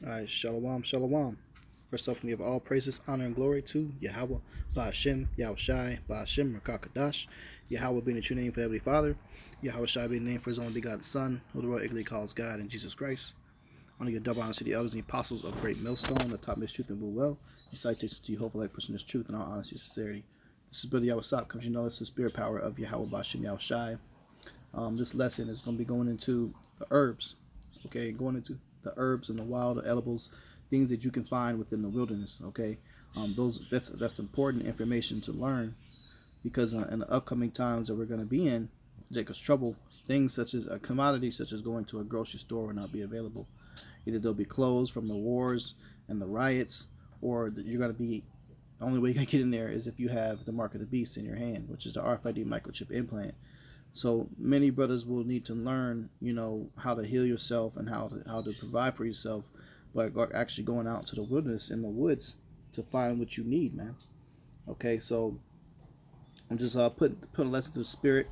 All right, shalom, shalom. First off, we have all praises, honor, and glory to Yahweh, Ba'ashem, Yahweh Shai, Ba'ashem, Rakakadash, Yahweh being the true name for the Heavenly Father, Yahweh Shai being the name for his only begotten Son, who the Lord Ignorantly calls God, and Jesus Christ. I want to give double honor to the elders and the apostles of Great Millstone, that taught me this truth and rule well. And citations to Jehovah, like pushing this truth in all honesty and sincerity. This is Brother Yahweh Sop, comes you know this is the spirit power of Yahweh Ba'ashem, Yahweh Shai. This lesson is going to be going into the herbs, okay, going into the herbs and the wild edibles, things that you can find within the wilderness, okay. That's important information to learn, because in the upcoming times that we're going to be in, Jacob's trouble, things such as a commodity such as going to a grocery store will not be available. Either they'll be closed from the wars and the riots, or you're going to be, the only way you can get in there is if you have the mark of the beast in your hand, which is the RFID microchip implant. So many brothers will need to learn, how to heal yourself and how to provide for yourself by actually going out to the wilderness in the woods to find what you need, man. Okay, so I'm just putting a lesson to the spirit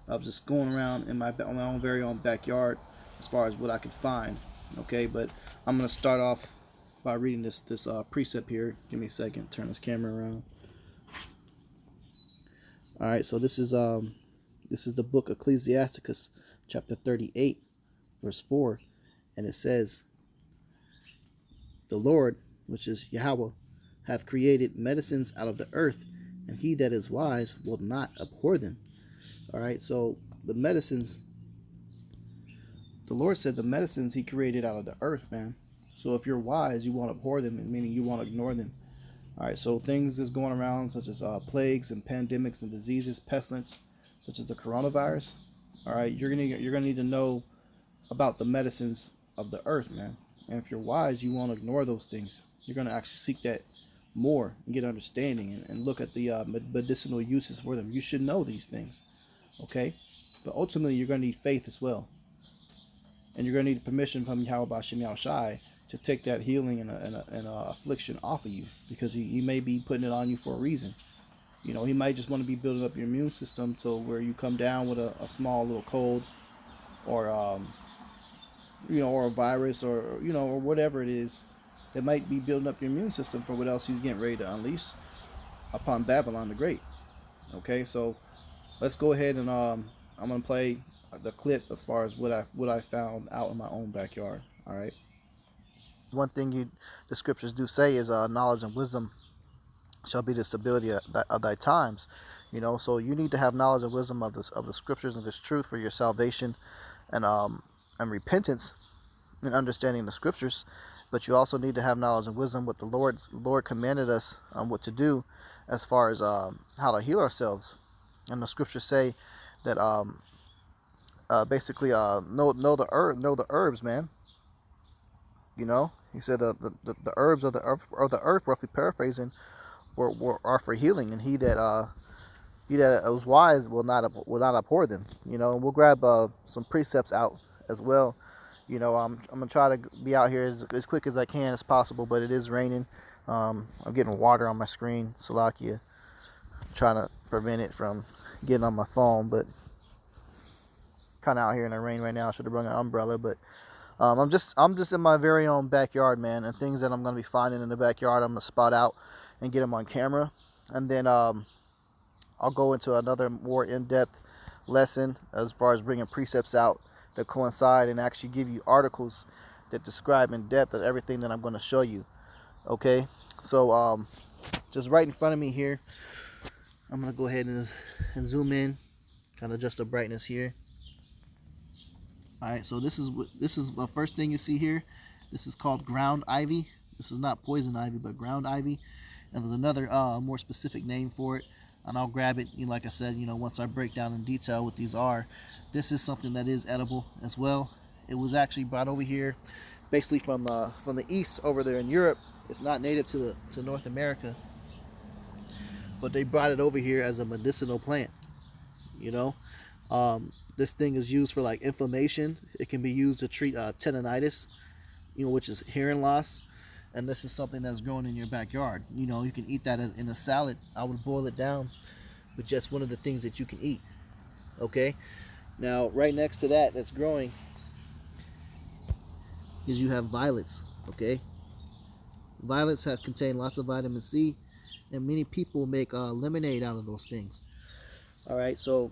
of just going around in my own very own backyard as far as what I could find. Okay, but I'm gonna start off by reading this precept here. Give me a second. Turn this camera around. All right, so this is the book Ecclesiasticus, chapter 38, verse 4, and it says, "The Lord, which is Yahweh, hath created medicines out of the earth, and he that is wise will not abhor them." All right, so the medicines, the Lord said the medicines he created out of the earth, man. So if you're wise, you won't abhor them, meaning you won't ignore them. All right, so things that's going around such as plagues and pandemics and diseases, pestilence, such as the coronavirus. All right, you're gonna need to know about the medicines of the earth, man. And if you're wise, you won't ignore those things. You're gonna actually seek that more and get understanding and look at the medicinal uses for them. You should know these things, okay? But ultimately, you're gonna need faith as well, and you're gonna need permission from Yahweh Ba'ashem Yahweh Shai to take that healing and affliction off of you, because he may be putting it on you for a reason. He might just want to be building up your immune system to where you come down with a small little cold, or or a virus, or whatever it is that might be building up your immune system for what else he's getting ready to unleash upon Babylon the Great. Okay, so let's go ahead and I'm gonna play the clip as far as what I found out in my own backyard. All right. One thing the scriptures do say is knowledge and wisdom shall be the stability of thy times. So you need to have knowledge and wisdom of the scriptures and this truth for your salvation and repentance and understanding the scriptures. But you also need to have knowledge and wisdom what the Lord commanded us what to do as far as how to heal ourselves. And the scriptures say that basically know the herbs, man. He said the herbs of the earth, roughly paraphrasing, are for healing, and he that is wise will not abhor them. And we'll grab some precepts out as well. I'm gonna try to be out here as quick as I can as possible, but it is raining. I'm getting water on my screen, Salakia. I'm trying to prevent it from getting on my phone, but kind of out here in the rain right now. I should have brought an umbrella, but I'm just in my very own backyard, man, and things that I'm gonna be finding in the backyard, I'm gonna spot out and get them on camera, and then I'll go into another more in-depth lesson as far as bringing precepts out that coincide and actually give you articles that describe in depth of everything that I'm going to show you. Okay, so just right in front of me here, I'm going to go ahead and zoom in, kind of adjust the brightness here. All right, so this is the first thing you see here. This is called ground ivy. This is not poison ivy, but ground ivy. And there's another more specific name for it, and I'll grab it, like I said, once I break down in detail what these are. This is something that is edible as well. It was actually brought over here basically from the east over there in Europe. It's not native to North America, but they brought it over here as a medicinal plant. This thing is used for like inflammation. It can be used to treat tendonitis, which is hearing loss. And this is something that's growing in your backyard. You can eat that in a salad. I would boil it down with just one of the things that you can eat. Okay? Now, right next to that that's growing is you have violets. Okay, violets have contain lots of vitamin C, and many people make lemonade out of those things. All right, so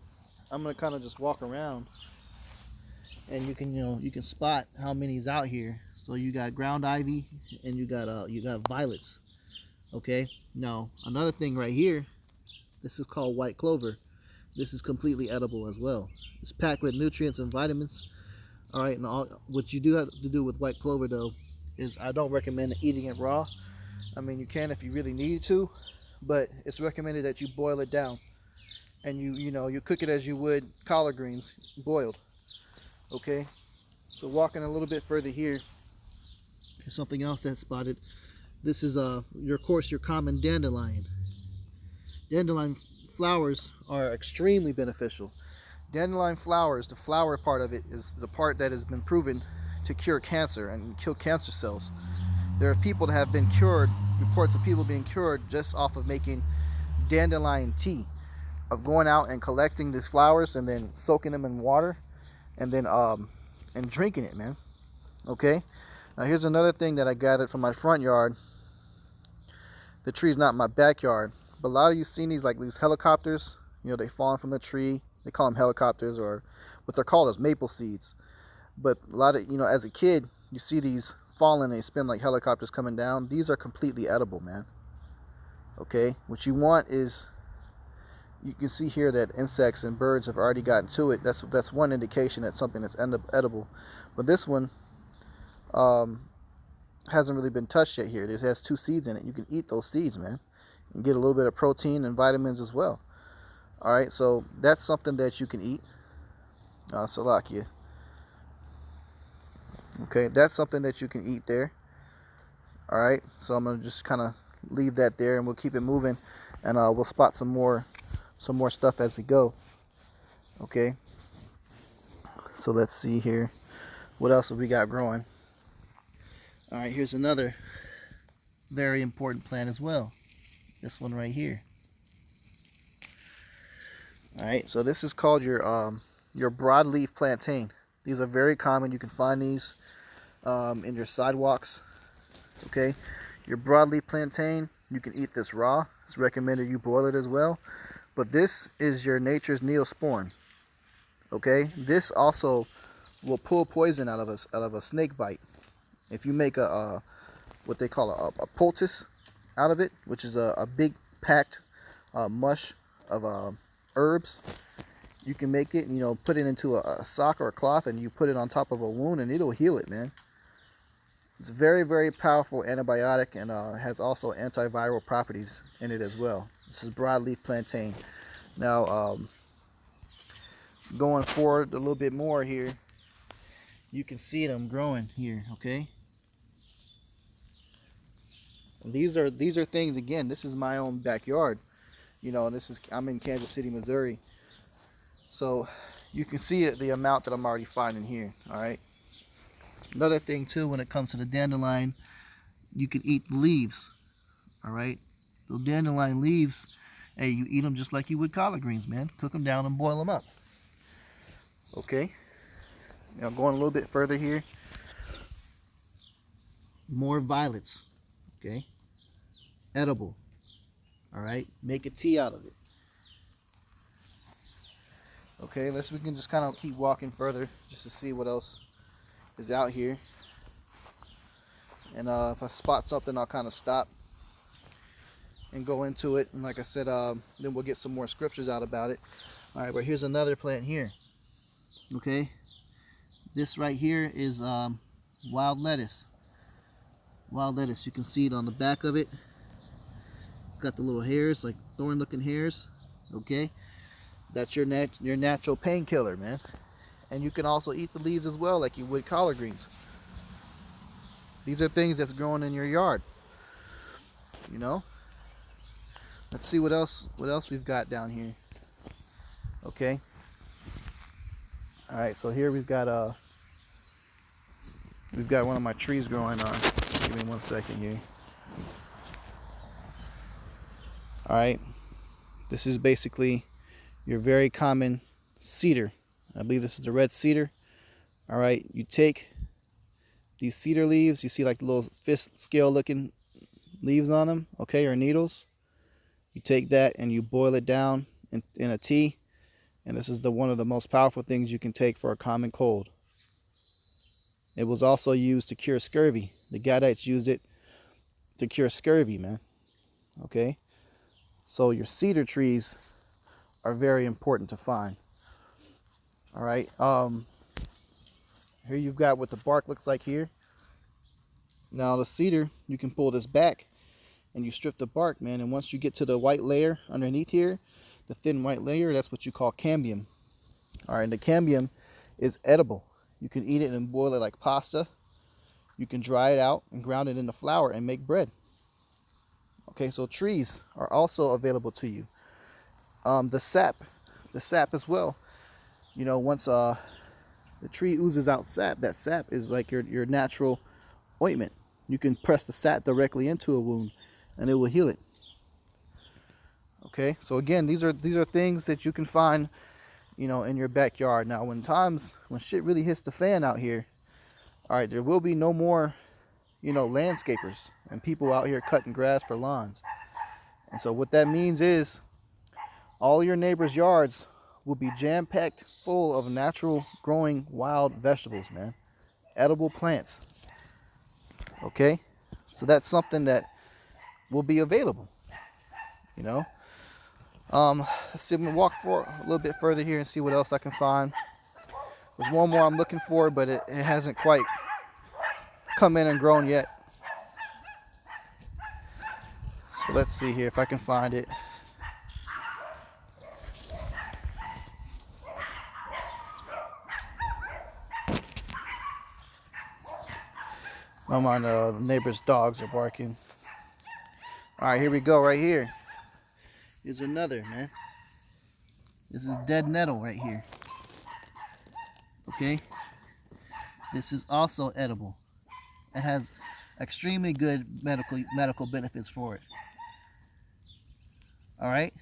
I'm gonna kind of just walk around, and you can spot how many is out here. So you got ground ivy, and you got violets. Okay, now another thing right here, this is called white clover. This is completely edible as well. It's packed with nutrients and vitamins. All right, and what you do have to do with white clover though is I don't recommend eating it raw. I mean, you can if you really need to, but it's recommended that you boil it down, and you cook it as you would collard greens, boiled. Okay, so walking a little bit further here, there's something else that's spotted. This is your common dandelion. Dandelion flowers are extremely beneficial. Dandelion flowers, the flower part of it, is the part that has been proven to cure cancer and kill cancer cells. There are people that have been cured, reports of people being cured just off of making dandelion tea, of going out and collecting these flowers and then soaking them in water and then and drinking it, man. Okay, now here's another thing that I gathered from my front yard. The tree's not in my backyard, but a lot of you seen these, like these helicopters, they fall from the tree. They call them helicopters, or what they're called is maple seeds. But a lot of, as a kid, you see these falling, they spin like helicopters coming down. These are completely edible, man. Okay, what you want is, you can see here that insects and birds have already gotten to it. That's one indication that something that's edible. But this one hasn't really been touched yet here. It has 2 seeds in it. You can eat those seeds, man, and get a little bit of protein and vitamins as well. All right, so that's something that you can eat. Salakia. Okay, that's something that you can eat there. All right, so I'm gonna just kind of leave that there, and we'll keep it moving, and we'll spot some more stuff as we go. Okay, so let's see here, what else have we got growing? All right, here's another very important plant as well. This one right here. All right, so this is called your broadleaf plantain. These are very common. You can find these in your sidewalks. Okay, your broadleaf plantain, you can eat this raw. It's recommended you boil it as well. But this is your nature's neosporin. Okay, this also will pull poison out of a snake bite. If you make what they call a poultice out of it, which is a big packed mush of herbs, you can make it, put it into a sock or a cloth, and you put it on top of a wound, and it'll heal it, man. It's very, very powerful antibiotic, and has also antiviral properties in it as well. This is broadleaf plantain. Now, going forward a little bit more here, you can see them growing here. Okay, and these are things, again, this is my own backyard. I'm in Kansas City, Missouri, so you can see the amount that I'm already finding here. All right, another thing too, when it comes to the dandelion, you can eat the leaves. All right, the dandelion leaves, hey, you eat them just like you would collard greens, man. Cook them down and boil them up. Okay, now going a little bit further here, more violets. Okay, edible. All right, make a tea out of it. Okay, we can just kind of keep walking further just to see what else is out here. And if I spot something, I'll kind of stop and go into it. And like I said, then we'll get some more scriptures out about it. All right, but here's another plant here. Okay, this right here is wild lettuce. Wild lettuce, you can see it on the back of it. It's got the little hairs, like thorn-looking hairs. Okay, that's your natural painkiller, man. And you can also eat the leaves as well, like you would collard greens. These are things that's growing in your yard. Let's see what else we've got down here. Okay. All right, so here we've got one of my trees growing on. Give me 1 second here. All right, this is basically your very common cedar. I believe this is the red cedar. All right, you take these cedar leaves, you see like the little fist scale looking leaves on them, okay, or needles. You take that and you boil it down in a tea, and this is one of the most powerful things you can take for a common cold. It was also used to cure scurvy. The Gadites used it to cure scurvy, man. Okay, so your cedar trees are very important to find. All right, here you've got what the bark looks like here. Now the cedar, you can pull this back and you strip the bark, man, and once you get to the white layer underneath here, the thin white layer, that's what you call cambium. All right, and the cambium is edible. You can eat it and boil it like pasta. You can dry it out and ground it into flour and make bread. Okay, so trees are also available to you. The sap as well. You know, once the tree oozes out sap, that sap is like your natural ointment. You can press the sap directly into a wound and it will heal it. Okay, so again, these are things that you can find, you know, in your backyard. Now, when shit really hits the fan out here, all right, there will be no more, you know, landscapers and people out here cutting grass for lawns. And so what that means is all your neighbors' yards will be jam-packed full of natural growing wild vegetables, man. Edible plants. Okay? So that's something that will be available, you know. Let's see, I'm gonna walk for a little bit further here and see what else I can find. There's one more I'm looking for, but it hasn't quite come in and grown yet. So let's see here if I can find it. Oh my, the neighbor's dogs are barking. All right, here we go, right here. Here's another, man. This is dead nettle right here. Okay? This is also edible. It has extremely good medical benefits for it. All right?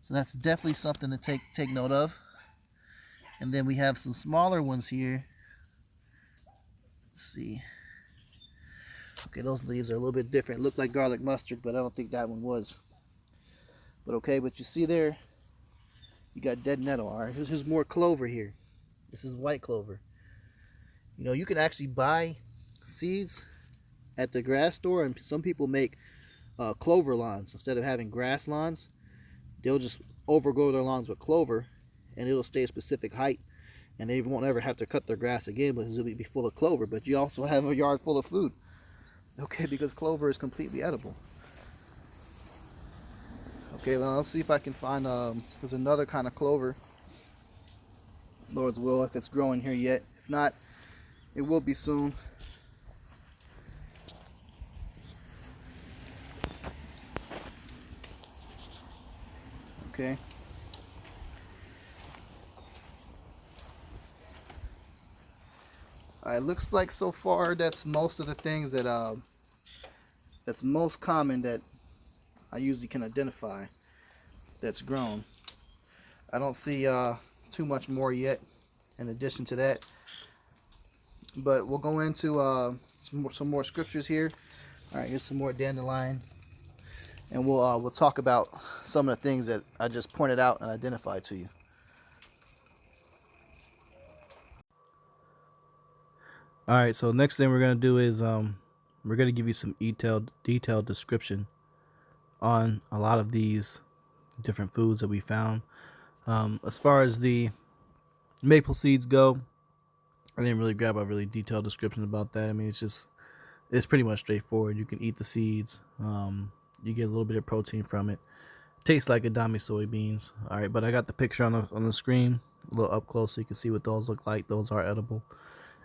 So that's definitely something to take note of. And then we have some smaller ones here. Let's see. Okay, those leaves are a little bit different. Look like garlic mustard, but I don't think that one was. But okay, but you see there, you got dead nettle. All right, here's more clover here. This is white clover. You know, you can actually buy seeds at the grass store, and some people make clover lawns. Instead of having grass lawns, they'll just overgrow their lawns with clover, and it'll stay a specific height, and they won't ever have to cut their grass again because it'll be full of clover. But you also have a yard full of food. Okay, because clover is completely edible. Okay, well, let's see if I can find, there's another kind of clover. Lord's will, if it's growing here yet. If not, it will be soon. Okay. Alright, looks like so far that's most of the things that that's most common that I usually can identify that's grown. I don't see too much more yet in addition to that, but we'll go into some more scriptures here. All right, here's some more dandelion, and we'll talk about some of the things that I just pointed out and identified to you. All right, so next thing we're gonna do is we're gonna give you some detailed description on a lot of these different foods that we found. As far as the maple seeds go, I didn't really grab a really detailed description about that. I mean, it's pretty much straightforward. You can eat the seeds. You get a little bit of protein from it. Tastes like Adami soybeans. All right, but I got the picture on the screen a little up close so you can see what those look like. Those are edible.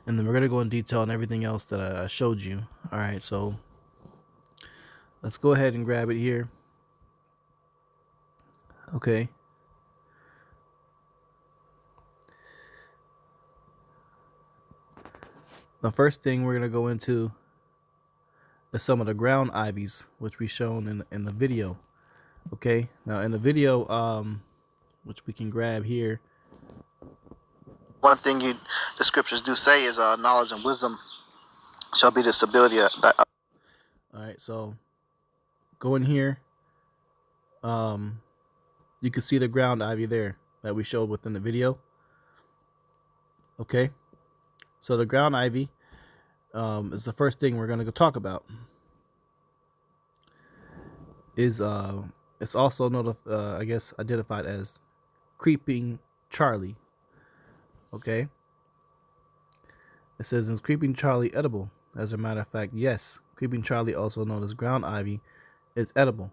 And then we're gonna go in detail on everything else that I showed you. All right, so let's go ahead and grab it here. Okay. The first thing we're gonna go into is some of the ground ivies, which we shown in the video. Okay. Now in the video, which we can grab here. one thing the scriptures do say is knowledge and wisdom shall be the stability of that. All right, so go in here. You can see the ground ivy there that we showed within the video. Okay, so the ground ivy is the first thing we're going to go talk about. It's also I guess identified as creeping Charlie. Okay, it says, is creeping Charlie edible? As a matter of fact, yes, creeping Charlie, also known as ground ivy, is edible.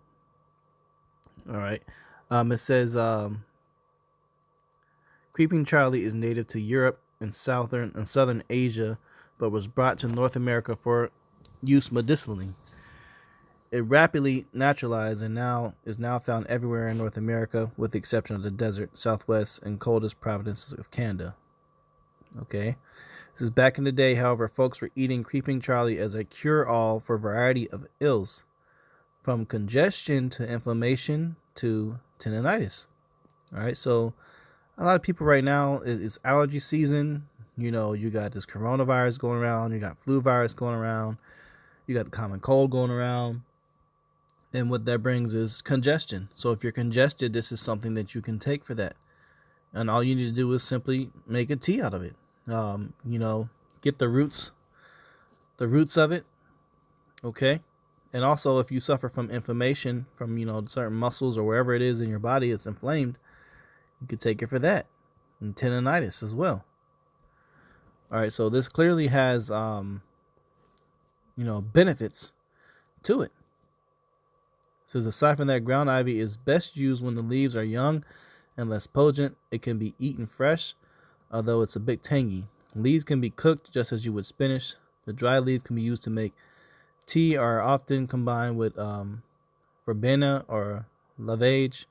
All right, it says creeping Charlie is native to Europe and southern Asia, but was brought to North America for use medicinally. It rapidly naturalized and is now found everywhere in North America, with the exception of the desert, southwest, and coldest provinces of Canada. Okay, this is back in the day. However, folks were eating creeping Charlie as a cure-all for a variety of ills, from congestion to inflammation to tendinitis. All right, so a lot of people right now, it's allergy season. You know, you got this coronavirus going around, you got flu virus going around, you got the common cold going around. And what that brings is congestion. So if you're congested, this is something that you can take for that. And all you need to do is simply make a tea out of it. You know, get the roots of it. Okay. And also, if you suffer from inflammation from, you know, certain muscles or wherever it is in your body it's inflamed, you could take it for that. And tendinitis as well. All right. So this clearly has, benefits to it. It says, aside from that, ground ivy is best used when the leaves are young and less potent. It can be eaten fresh, although it's a bit tangy. Leaves can be cooked just as you would spinach. The dry leaves can be used to make tea, or are often combined with verbena or lavage.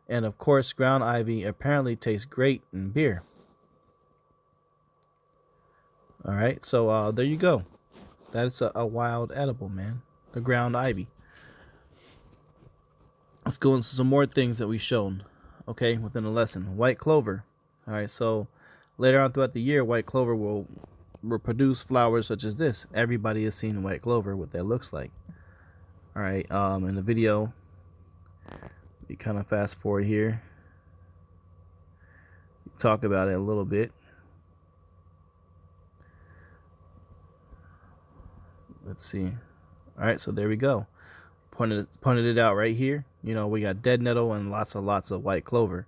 And of course, ground ivy apparently tastes great in beer. All right, so there you go. That's a wild edible, man. The ground ivy. Let's go into some more things that we've shown, okay, within the lesson. White clover. All right, so later on throughout the year, white clover will produce flowers such as this. Everybody has seen white clover, what that looks like. All right, in the video, we kind of fast forward here. Talk about it a little bit. Let's see. All right, so there we go. Pointed it out right here. You know, we got dead nettle and lots of white clover.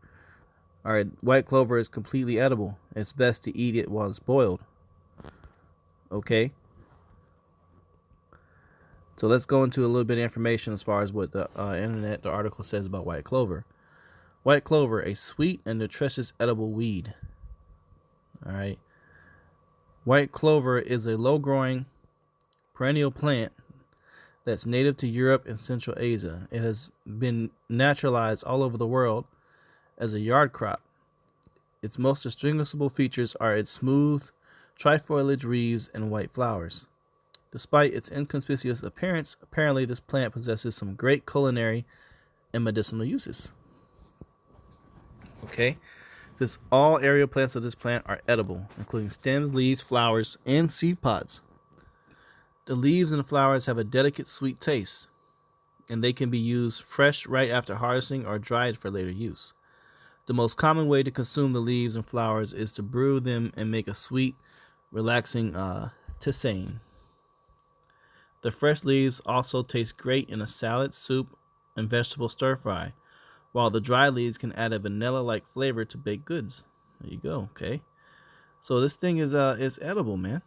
All right, white clover is completely edible. It's best to eat it while it's boiled. Okay. So let's go into a little bit of information as far as what the article says about white clover. White clover, a sweet and nutritious edible weed. All right. White clover is a low-growing perennial plant that's native to Europe and Central Asia. It has been naturalized all over the world as a yard crop. Its most distinguishable features are its smooth trifoliage leaves and white flowers. Despite its inconspicuous appearance, apparently this plant possesses some great culinary and medicinal uses. Okay, all aerial plants of this plant are edible, including stems, leaves, flowers, and seed pods. The leaves and flowers have a delicate sweet taste, and they can be used fresh right after harvesting or dried for later use. The most common way to consume the leaves and flowers is to brew them and make a sweet, relaxing tisane. The fresh leaves also taste great in a salad, soup, and vegetable stir-fry, while the dry leaves can add a vanilla-like flavor to baked goods. There you go, okay? So this thing is edible, man.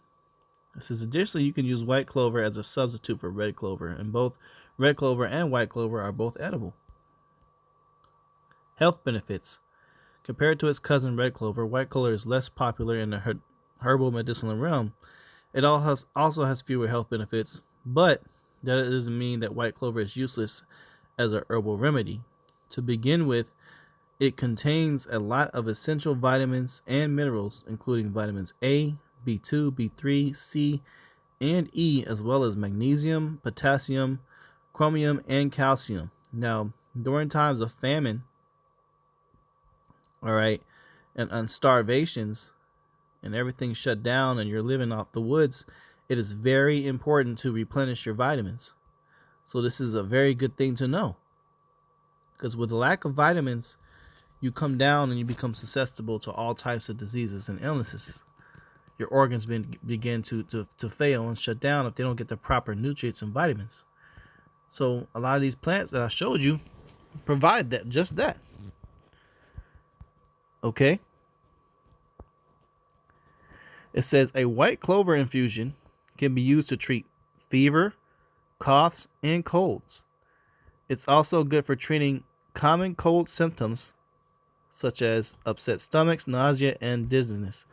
It says, additionally, you can use white clover as a substitute for red clover, and both red clover and white clover are both edible. Health benefits. Compared to its cousin red clover, white clover is less popular in the herbal medicinal realm. It also has fewer health benefits, but that doesn't mean that white clover is useless as a herbal remedy. To begin with, it contains a lot of essential vitamins and minerals, including vitamins A, B2, B3, C, and E, as well as magnesium, potassium, chromium, and calcium. Now, during times of famine, all right, and starvations, and everything's shut down and you're living off the woods, it is very important to replenish your vitamins. So this is a very good thing to know, because with the lack of vitamins, you come down and you become susceptible to all types of diseases and illnesses. Your organs begin to fail and shut down if they don't get the proper nutrients and vitamins. So a lot of these plants that I showed you provide that, just that. Okay. It says a white clover infusion can be used to treat fever, coughs, and colds. It's also good for treating common cold symptoms such as upset stomachs, nausea, and dizziness.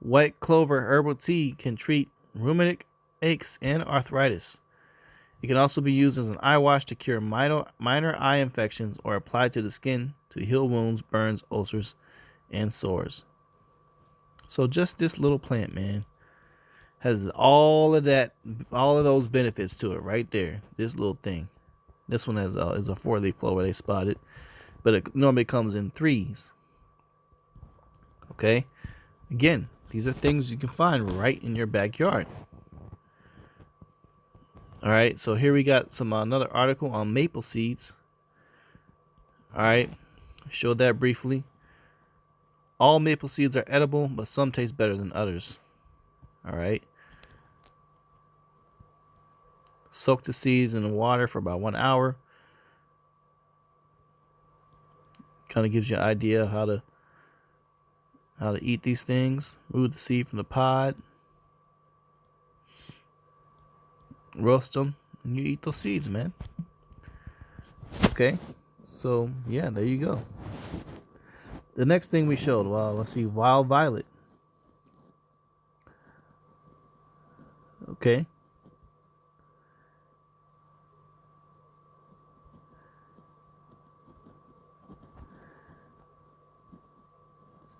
White clover herbal tea can treat rheumatic aches and arthritis. It can also be used as an eye wash to cure minor eye infections or applied to the skin to heal wounds, burns, ulcers, and sores. So just this little plant, man, has all of those benefits to it right there. This little thing. This one is a 4-leaf clover they spotted, but it normally comes in 3s. Okay? Again, these are things you can find right in your backyard. All right, so here we got another article on maple seeds. All right, showed that briefly. All maple seeds are edible, but some taste better than others. All right. Soak the seeds in the water for about 1 hour. Kind of gives you an idea of how to eat these things. Remove the seed from the pod. Roast them, and you eat those seeds, man. Okay, so yeah, there you go. The next thing we showed, well, let's see, wild violet. Okay.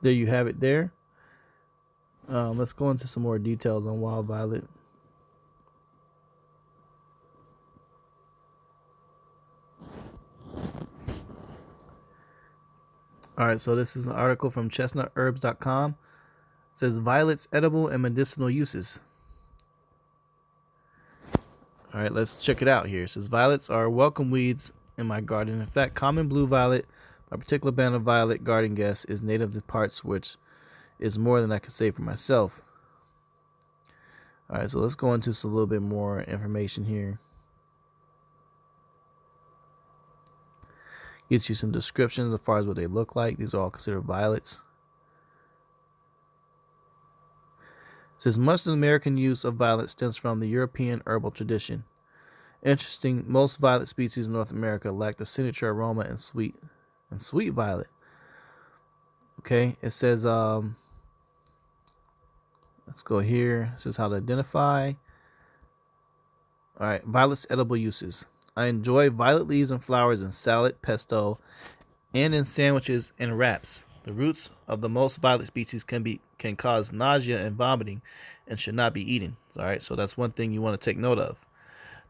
There you have it there. Let's go into some more details on wild violet. All right, so this is an article from chestnutherbs.com. It says violets edible and medicinal uses. All right, let's check it out here. It says violets are welcome weeds in my garden. In fact, common blue violet, my particular band of violet garden guests, is native to parts, which is more than I could say for myself. All right, so let's go into a little bit more information here. Gives you some descriptions as far as what they look like. These are all considered violets. It says much of the American use of violet stems from the European herbal tradition. Interesting, most violet species in North America lack the signature aroma and sweet violet. Okay, it says let's go here. It says how to identify. All right, violet's edible uses. I enjoy violet leaves and flowers in salad, pesto, and in sandwiches and wraps. The roots of the most violet species can cause nausea and vomiting and should not be eaten. All right, so that's one thing you want to take note of.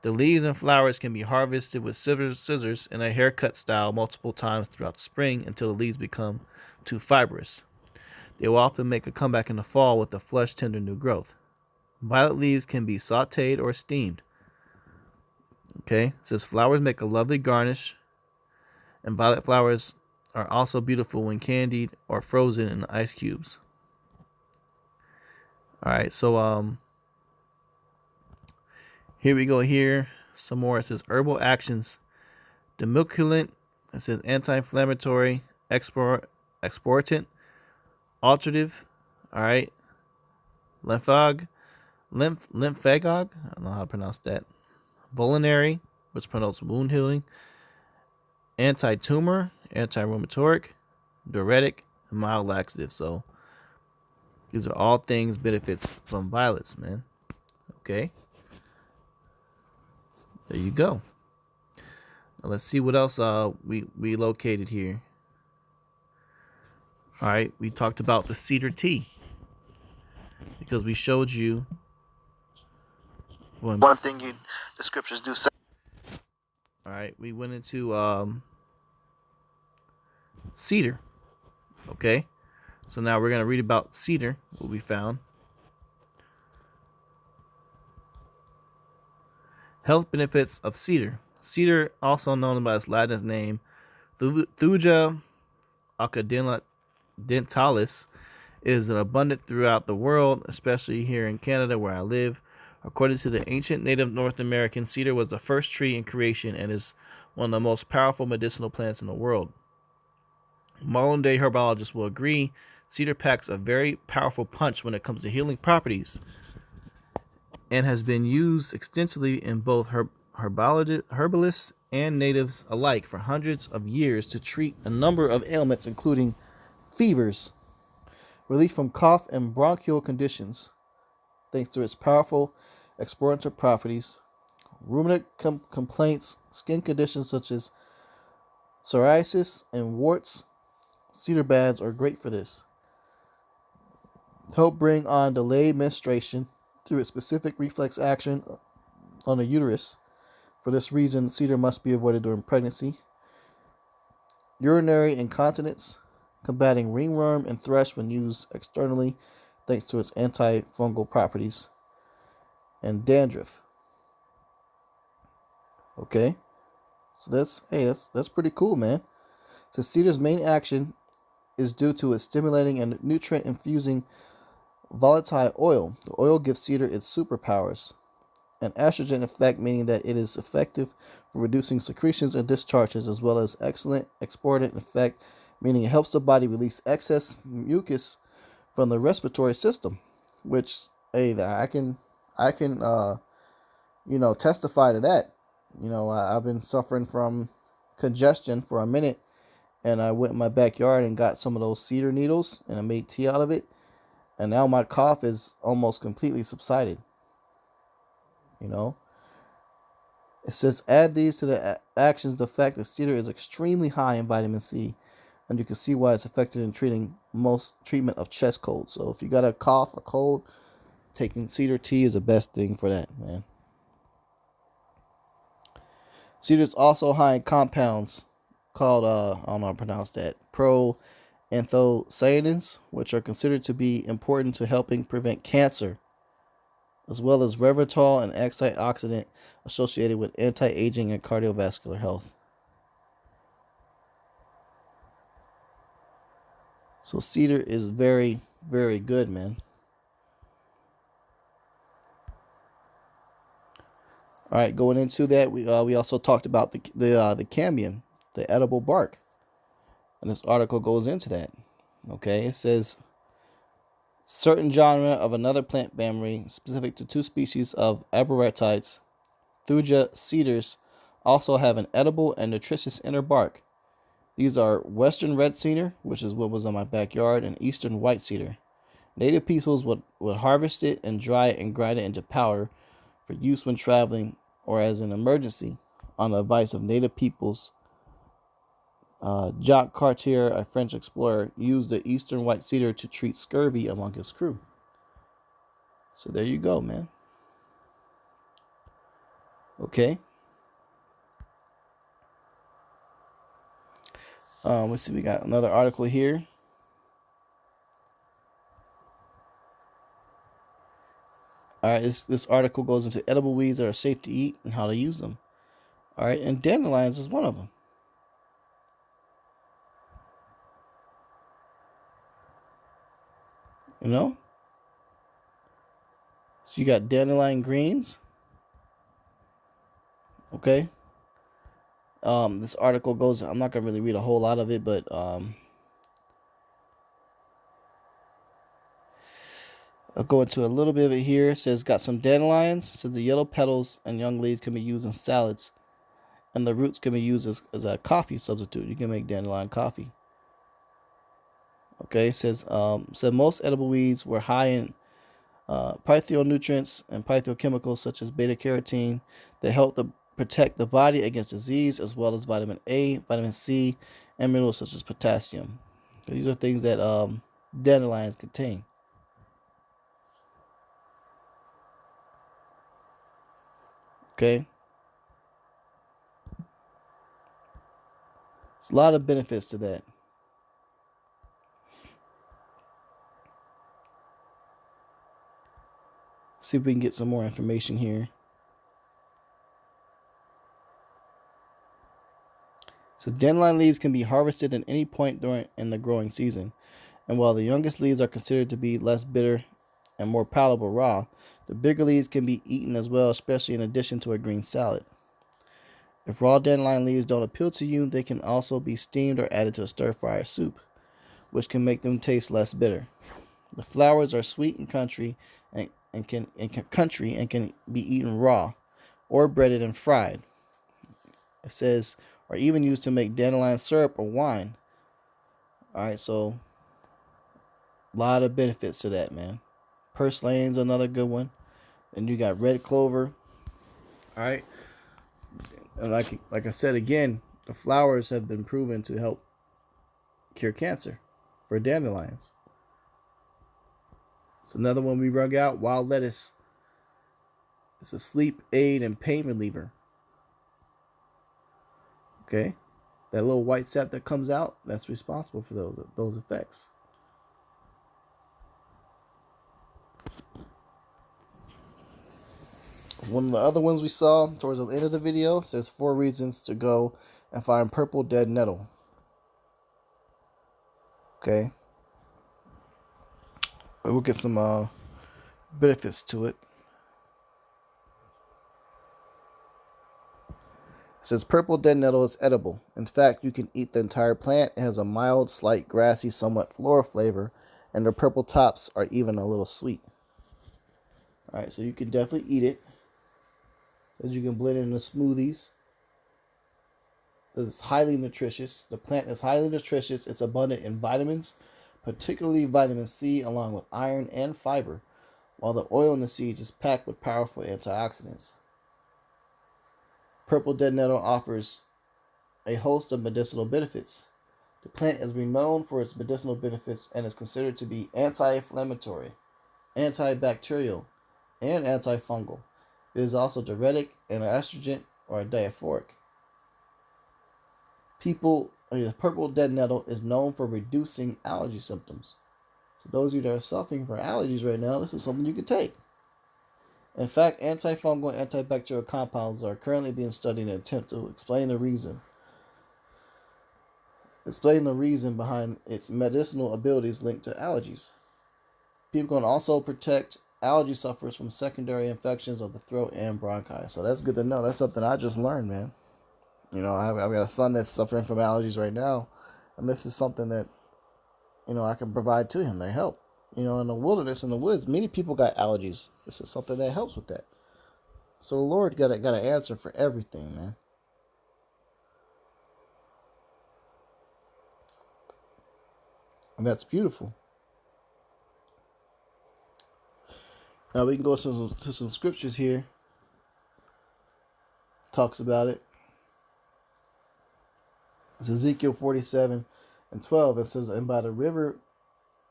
The leaves and flowers can be harvested with scissors in a haircut style multiple times throughout the spring until the leaves become too fibrous. They will often make a comeback in the fall with a flush, tender new growth. Violet leaves can be sauteed or steamed. Okay, it says flowers make a lovely garnish, and violet flowers are also beautiful when candied or frozen in ice cubes. All right, so here we go here. Some more. It says herbal actions. Demulculant. It says anti-inflammatory, expectorant, alterative. All right. Lymphagogue. I don't know how to pronounce that. Vulnerary, which promotes wound healing. Anti-tumor, anti-rheumatoid, diuretic, and mild laxative. So these are all things benefits from violets, man. Okay. There you go. Now let's see what else we located here. All right, we talked about the cedar tea because we showed you one thing the scriptures do say. All right, we went into cedar. Okay, So now we're going to read about cedar, what we found. Health benefits of cedar. Cedar, also known by its Latin name, Thuja occidentalis, is abundant throughout the world, especially here in Canada where I live. According to the ancient native North American, cedar was the first tree in creation and is one of the most powerful medicinal plants in the world. Modern day herbologists will agree cedar packs a very powerful punch when it comes to healing properties and has been used extensively in both herbalists and natives alike for hundreds of years to treat a number of ailments, including fevers, relief from cough and bronchial conditions, thanks to its powerful expectorant properties, rheumatic complaints, skin conditions such as psoriasis and warts. Cedar baths are great for this. Help bring on delayed menstruation through its specific reflex action on the uterus. For this reason, cedar must be avoided during pregnancy. Urinary incontinence, combating ringworm and thrush when used externally, thanks to its antifungal properties. And dandruff. Okay, so that's pretty cool, man. So cedar's main action is due to its stimulating and nutrient-infusing volatile oil. The oil gives cedar its superpowers. An estrogen effect, meaning that it is effective for reducing secretions and discharges, as well as excellent expectorant effect, meaning it helps the body release excess mucus from the respiratory system. Which, hey, I can testify to that. I've been suffering from congestion for a minute, and I went in my backyard and got some of those cedar needles, and I made tea out of it, and now my cough is almost completely subsided. It says add these to the actions. The fact that cedar is extremely high in vitamin C, and you can see why it's effective in treatment of chest colds. So if you got a cough or cold, taking cedar tea is the best thing for that, man. Cedar is also high in compounds called, I don't know how to pronounce that, proanthocyanins, which are considered to be important to helping prevent cancer, as well as resveratrol, an antioxidant associated with anti-aging and cardiovascular health. So cedar is very, very good, man. All right, going into that, we also talked about the cambium, the edible bark, and this article goes into that. Okay, it says certain genre of another plant family specific to two species of arboretites, Thuja cedars, also have an edible and nutritious inner bark. These are western red cedar, which is what was in my backyard, and eastern white cedar. Native peoples would harvest it and dry it and grind it into powder for use when traveling or as an emergency, on the advice of native peoples. Jacques Cartier, a French explorer, used the eastern white cedar to treat scurvy among his crew. So there you go, man. Okay. Let's see, we got another article here. All right, this article goes into edible weeds that are safe to eat and how to use them. All right, and dandelions is one of them. So you got dandelion greens. Okay. This article goes, I'm not gonna really read a whole lot of it, but I'll go into a little bit of it here. It says got some dandelions. It says the yellow petals and young leaves can be used in salads, and the roots can be used as a coffee substitute. You can make dandelion coffee. Okay, it says most edible weeds were high in phytonutrients and phytochemicals such as beta carotene that help to protect the body against disease, as well as vitamin A, vitamin C, and minerals such as potassium. These are things that dandelions contain. Okay. There's a lot of benefits to that. See if we can get some more information here. So dandelion leaves can be harvested at any point in the growing season. And while the youngest leaves are considered to be less bitter and more palatable raw, the bigger leaves can be eaten as well, especially in addition to a green salad. If raw dandelion leaves don't appeal to you, they can also be steamed or added to a stir-fry soup, which can make them taste less bitter. The flowers are sweet and country and can be eaten raw or breaded and fried. It says, or even used to make dandelion syrup or wine. Alright, so a lot of benefits to that, man. Purslane's another good one. And you got red clover. Alright. And like I said again, the flowers have been proven to help cure cancer for dandelions. It's another one we rug out, wild lettuce. It's a sleep aid and pain reliever. Okay? That little white sap that comes out, that's responsible for those effects. One of the other ones we saw towards the end of the video says 4 reasons to go and find purple dead nettle. Okay. We'll get some benefits to it. It says purple dead nettle is edible. In fact, you can eat the entire plant. It has a mild, slight, grassy, somewhat floral flavor, and the purple tops are even a little sweet. Alright, so you can definitely eat it. Says you can blend it into smoothies. Says it's highly nutritious. The plant is highly nutritious. It's abundant in vitamins, particularly vitamin C, along with iron and fiber, while the oil in the seeds is packed with powerful antioxidants. Purple dead nettle offers a host of medicinal benefits. The plant is renowned for its medicinal benefits and is considered to be anti-inflammatory, antibacterial, and antifungal. It is also diuretic and an astringent or a diaphoric. Purple dead nettle is known for reducing allergy symptoms. So those of you that are suffering from allergies right now, this is something you can take. In fact, antifungal and antibacterial compounds are currently being studied in an attempt to explain the reason behind its medicinal abilities linked to allergies. People can also protect allergy sufferers from secondary infections of the throat and bronchi. So that's good to know. That's something I just learned, man. You know, I've got a son that's suffering from allergies right now, and this is something that, you know, I can provide to him. They help. You know, in the wilderness, in the woods, many people got allergies. This is something that helps with that. So the Lord got an answer for everything, man. And that's beautiful. Now we can go to some scriptures here. Talks about it. It's Ezekiel 47:12. It says, and by the river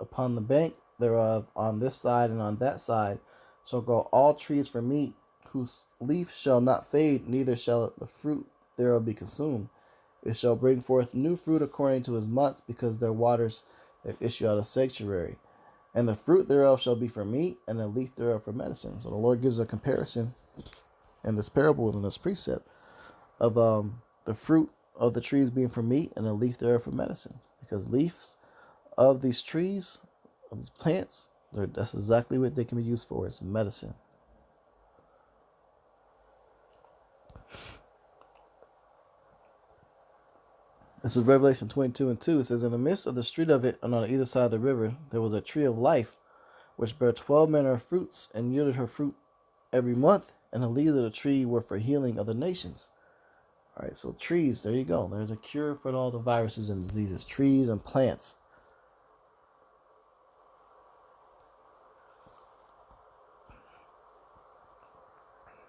upon the bank thereof, on this side and on that side, shall grow all trees for meat, whose leaf shall not fade, neither shall the fruit thereof be consumed. It shall bring forth new fruit according to his months, because their waters have issued out of sanctuary. And the fruit thereof shall be for meat, and the leaf thereof for medicine. So the Lord gives a comparison in this parable, in this precept, of the fruit of the trees being for meat, and the leaf thereof for medicine. Because leaves of these trees, of these plants, that's exactly what they can be used for. It's medicine. This is Revelation 22:2. It says, in the midst of the street of it, and on either side of the river, there was a tree of life, which bare 12 manner of fruits, and yielded her fruit every month, and the leaves of the tree were for healing of the nations. All right, so trees, there you go. There's a cure for all the viruses and diseases. Trees and plants.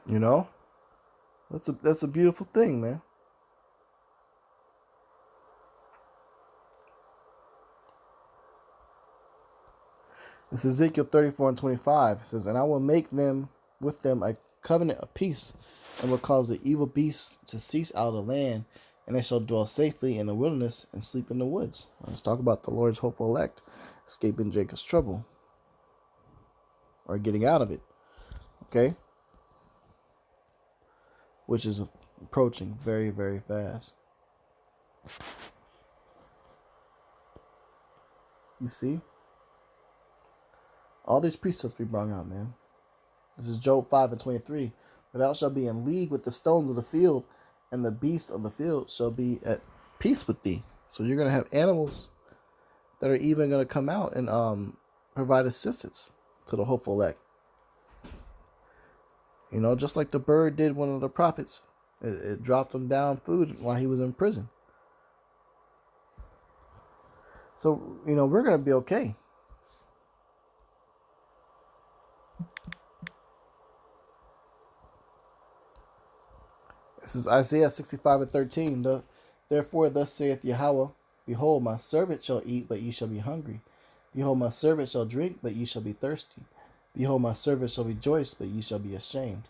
You know, that's a beautiful thing, man. This is Ezekiel 34:25. It says, and I will make them with them a covenant of peace, and will cause the evil beasts to cease out of the land, and they shall dwell safely in the wilderness and sleep in the woods. Let's talk about the Lord's hopeful elect escaping Jacob's trouble, or getting out of it. Okay? Which is approaching very, very fast. You see? All these precepts we brought out, man. This is Job 5:23. But thou shalt be in league with the stones of the field, and the beasts of the field shall be at peace with thee. So you're going to have animals that are even going to come out and provide assistance to the hopeful elect. You know, just like the bird did one of the prophets. It dropped him down food while he was in prison. So, you know, we're going to be okay. This is Isaiah 65:13. Therefore, thus saith Yahweh, behold, my servant shall eat, but ye shall be hungry. Behold, my servant shall drink, but ye shall be thirsty. Behold, my servant shall rejoice, but ye shall be ashamed.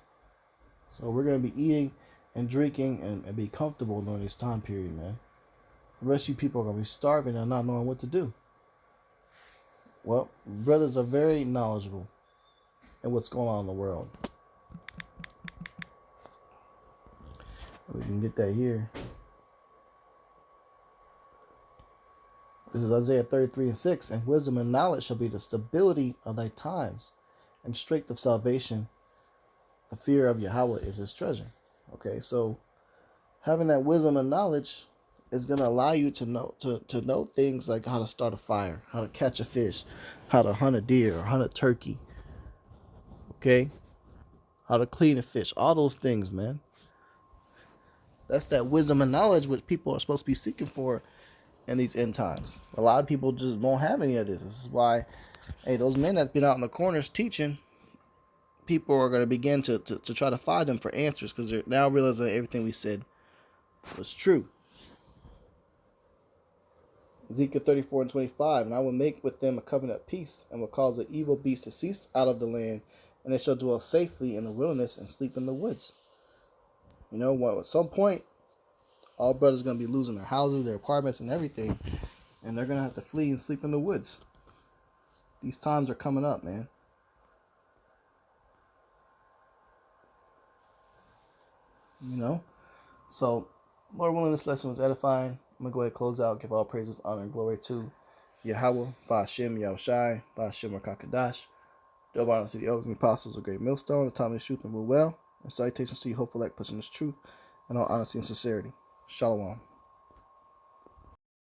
So we're going to be eating and drinking and be comfortable during this time period, man. The rest of you people are going to be starving and not knowing what to do. Well, brothers are very knowledgeable in what's going on in the world. We can get that here. This is Isaiah 33:6. And wisdom and knowledge shall be the stability of thy times, and strength of salvation. The fear of Yahweh is his treasure. Okay, so having that wisdom and knowledge is going to allow you to know things like how to start a fire, how to catch a fish, how to hunt a deer or hunt a turkey. Okay, how to clean a fish, all those things, man. That's that wisdom and knowledge which people are supposed to be seeking for in these end times. A lot of people just won't have any of this. This is why, hey, those men that's been out in the corners teaching, people are going to begin to try to find them for answers, because they're now realizing that everything we said was true. Ezekiel 34:25. And I will make with them a covenant of peace, and will cause the evil beast to cease out of the land, and they shall dwell safely in the wilderness and sleep in the woods. You know what? At some point, all brothers are going to be losing their houses, their apartments, and everything. And they're going to have to flee and sleep in the woods. These times are coming up, man. You know? So, Lord willing, this lesson was edifying. I'm going to go ahead and close out. Give all praises, honor, and glory to Yahweh, Ba'ashem, Yahushai, Ba'ashem, Rakakadash. Double honor to the elders and apostles of Great Millstone, the time of truth and rule well. And salutations to you, hopeful elect, pushing this truth in all honesty and sincerity. Shalom.